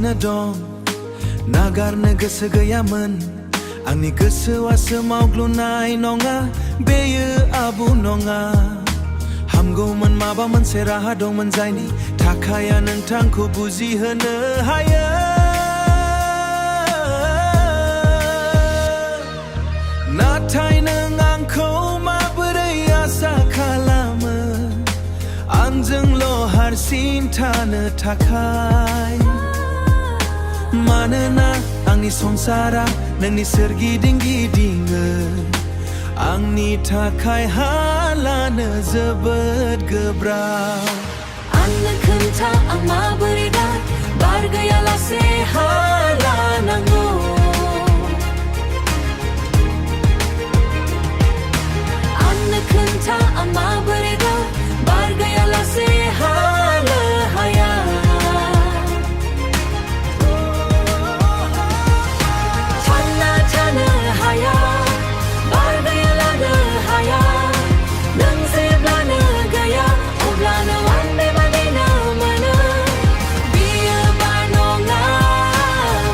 थांगासिनो दं नागारनो गोसो गैयामोन आंनि गोसोआसो मावग्लुंनाय नङा बेयो आबुं नङा हामगौमोन माबा मोनसे राहा दंमोन जायनि थाखाय आं नोंथांखौ बुजिहोनो हायो नाथाय नों आंखौ माबोरै आसा खालामो आंजोंल' हारसिं थानो थाखाय मानोना आंनि संसारा नोंनि सोरगिदिं गिदिङो आंनि थाखाय हालानो जोबोद गोब्राब आंनो खोन्था आं माबोरै दा बार गैयालासे हालानांगौ आंनो खोन्था आं माबोरै दा बार गैयालासे हानो हाया थांना थानो हाया बार गैयालानो हाया नों जेब्लानो गैया अब्लानो आं बेबादिनो मोनो बियो बार नङा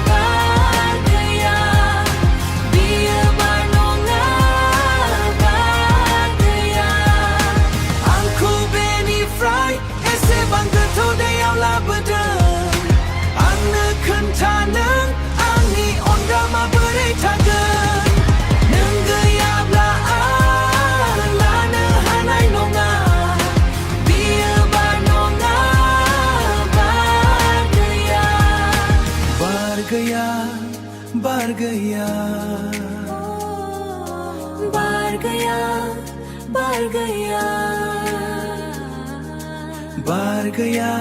बार गैया बियो बार नङा बार गैया आंखौ बेनिफ्राय एसेबां गोथौ दैयाव लाबोदों आंनो खोन्था नों आंनि अनगा माबोरै थागोन नों गैयाब्ला आं लानो हानाय नङा बियो बार नङा बार गैया बार गैया बार गैया बार गैया बार गैया बार गैया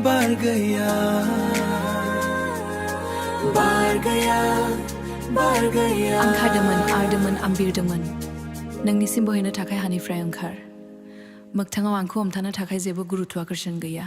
बार गैया बार गैया बार गैया आं खारदोंमोन आरदोंमोन आं बिरदोंमोन नोंनिसिम बोहैनो थाखाय हानिफ्राय ओंखार मोगथाङाव आंखौ हमथानो थाखाय जेबो गुरुत्वाकर्षण गैया